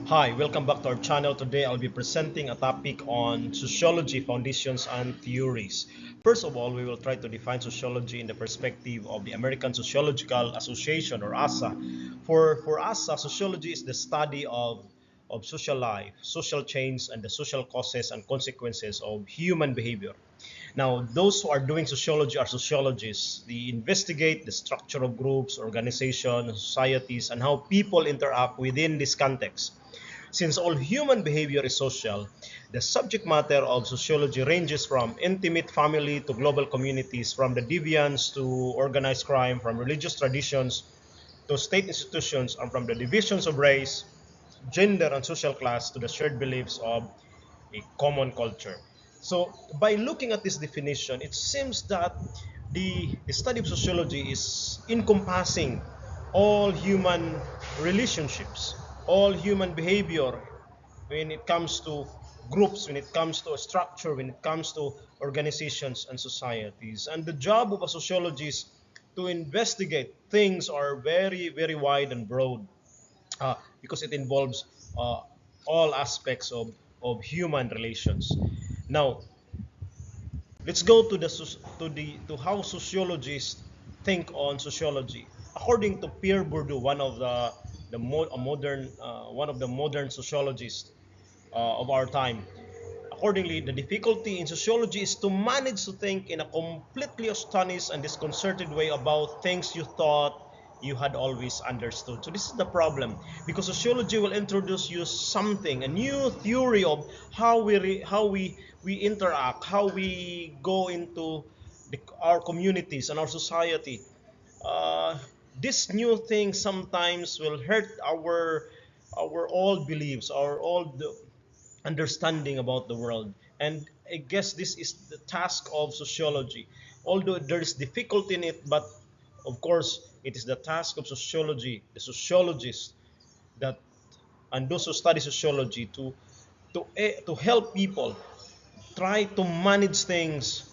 Hi, welcome back to our channel. Today I'll be presenting a topic on sociology foundations and theories. First of all, we will try to define sociology in the perspective of the American Sociological Association, or ASA. For ASA, sociology is the study of social life, social change, and the social causes and consequences of human behavior. Now, those who are doing sociology are sociologists. They investigate the structure of groups, organizations, societies, and how people interact within this context. Since all human behavior is social, the subject matter of sociology ranges from intimate family to global communities, from the deviants to organized crime, from religious traditions to state institutions, and from the divisions of race, gender, and social class to the shared beliefs of a common culture. So, by looking at this definition, it seems that the study of sociology is encompassing all human relationships, all human behavior when it comes to groups, when it comes to a structure, when it comes to organizations and societies. And the job of a sociologist to investigate things are very, very wide and broad because it involves uh, all aspects of human relations. Now, let's go to to how sociologists think on sociology. According to Pierre Bourdieu, one of the modern sociologists of our time, accordingly, the difficulty in sociology is to manage to think in a completely astonished and disconcerted way about things you thought you had always understood. So this is the problem, because sociology will introduce you something, a new theory of how we interact, how we go into our communities and our society. Uh, this new thing sometimes will hurt our old beliefs, our old understanding about the world. And I guess this is the task of sociology. Although there is difficulty in it, but of course, it is the task of sociology, the sociologists that and those who study sociology to help people try to manage things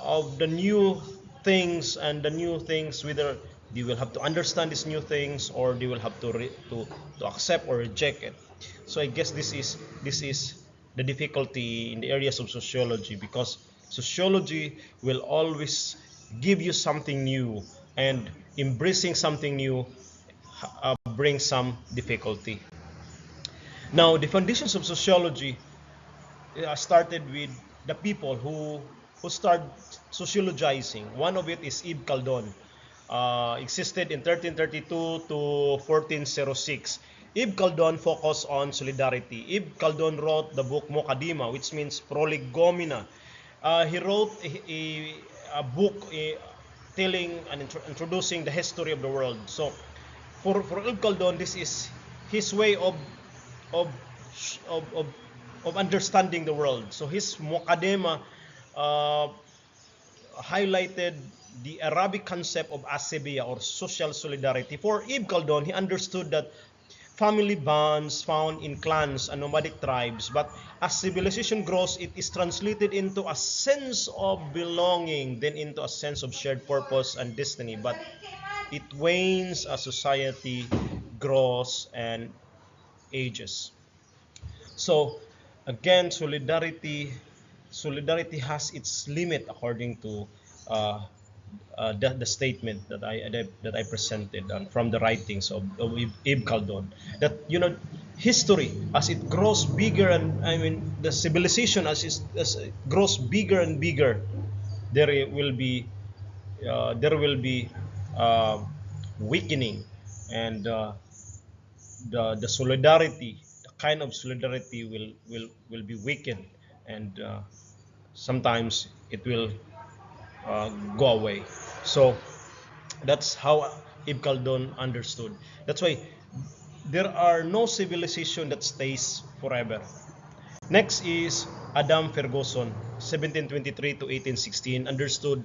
of the new things, and the new things, whether they will have to understand these new things or they will have to accept or reject it. So I guess this is the difficulty in the areas of sociology, because sociology will always give you something new, and embracing something new brings some difficulty. Now, the foundations of sociology started with the people who started sociologizing. One of it is Ibn Khaldun. Existed in 1332 to 1406. Ibn Khaldun focused on solidarity. Ibn Khaldun wrote the book Muqaddimah, which means prolegomena. He wrote a book telling and introducing the history of the world. So, for Ibn Khaldun, this is his way of of, of, of understanding the world. So his Muqaddimah uh, highlighted the Arabic concept of asebia, or social solidarity. For Ibn Khaldun, he understood that family bonds found in clans and nomadic tribes, but as civilization grows, it is translated into a sense of belonging, then into a sense of shared purpose and destiny. But it wanes as society grows and ages. So again, solidarity has its limit, according to uh, the statement that I presented from the writings of Ibn Khaldun. That history, as it grows bigger, and I mean the civilization as it grows bigger and bigger, there will be there will be uh, weakening, and the solidarity, the kind of solidarity will be weakened, and sometimes it will go away. So that's how Ibn Khaldun understood. That's why there are no civilization that stays forever. Next is Adam Ferguson, 1723 to 1816, understood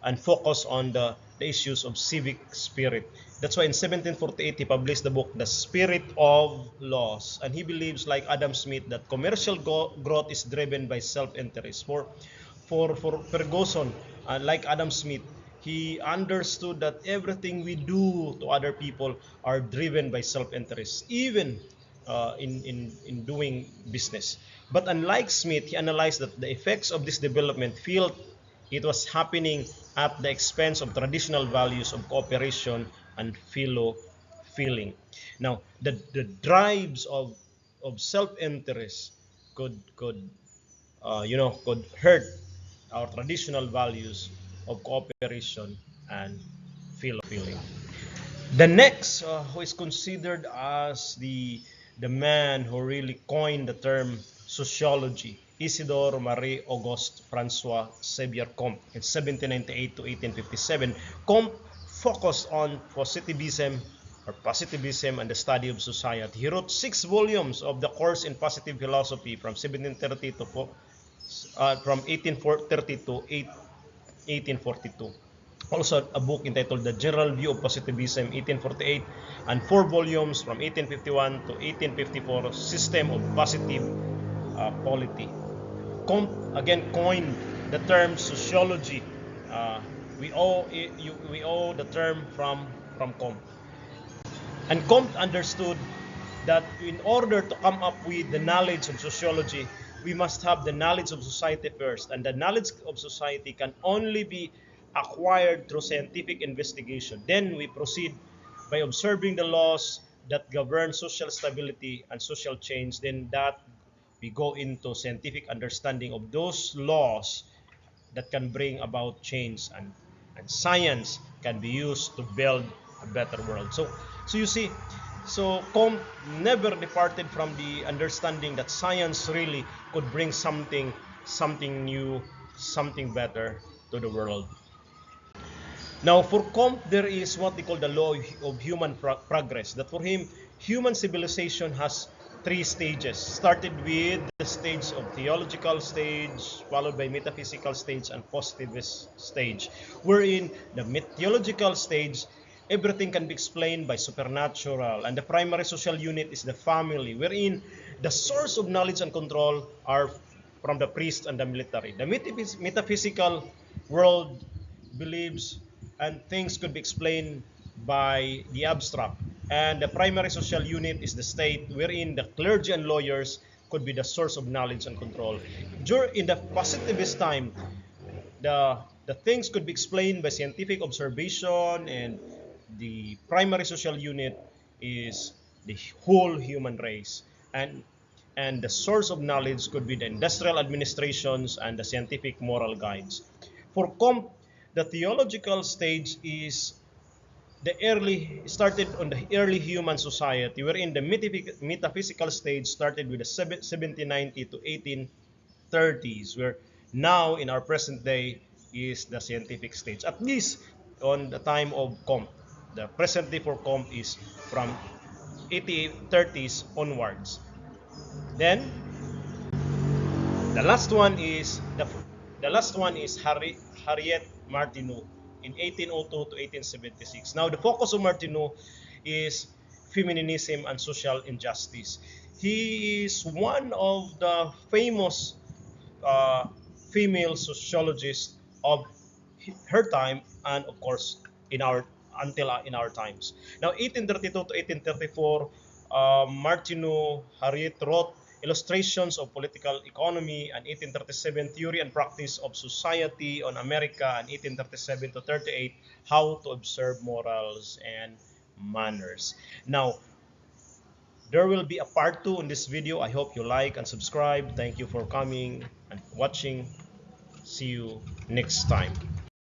and focused on the issues of civic spirit. That's why in 1748 he published the book The Spirit of Laws, and he believes, like Adam Smith, that commercial growth is driven by self-interest. For Ferguson, like Adam Smith, he understood that everything we do to other people are driven by self-interest. Even in doing business. But unlike Smith, he analyzed that the effects of this development felt it was happening at the expense of traditional values of cooperation and fellow feeling. Now, the drives of self-interest could hurt our traditional values of cooperation and fellow feeling. The next, who is considered as the man who really coined the term sociology, Isidore Marie Auguste Francois Xavier Comte in 1798 to 1857. Comte focused on positivism and the study of society. He wrote 6 volumes of the course in positive philosophy from 1730 to from 1830 to 1842. Also, a book entitled The General View of Positivism, 1848, and 4 volumes from 1851 to 1854, System of Positive Polity. Comte again coined the term sociology. We owe the term from Comte. And Comte understood that in order to come up with the knowledge of sociology, we must have the knowledge of society first. And the knowledge of society can only be acquired through scientific investigation. Then we proceed by observing the laws that govern social stability and social change. Then that we go into scientific understanding of those laws that can bring about change, and science can be used to build a better world. So you see, so Comte never departed from the understanding that science really could bring something new, something better to the world. Now, for Comte, there is what they call the law of human progress. That for him, human civilization has 3 stages. Started with the stage of theological stage, followed by metaphysical stage, and positivist stage. Wherein the theological stage, everything can be explained by supernatural, and the primary social unit is the family, wherein the source of knowledge and control are from the priest and the military. The metaphysical world believes and things could be explained by the abstract. And the primary social unit is the state, wherein the clergy and lawyers could be the source of knowledge and control. In the positivist time, the things could be explained by scientific observation, and the primary social unit is the whole human race. And the source of knowledge could be the industrial administrations and the scientific moral guides. For Comte, the theological stage is started on the early human society, wherein the metaphysical stage started with the 1790 to 1830s, where now in our present day is the scientific stage. At least on the time of Comte, the present day for Comte is from 1830s onwards. Then the last one is Harriet Martineau in 1802 to 1876. Now, the focus of Martineau is feminism and social injustice. He is one of the famous female sociologists of her time, and of course in our times. Now, 1832 to 1834, Martineau Harriet wrote Illustrations of Political Economy, and 1837 Theory and Practice of Society on America, and 1837 to 38 How to Observe Morals and Manners. Now, there will be a part 2 in this video. I hope you like and subscribe. Thank you for coming and watching. See you next time.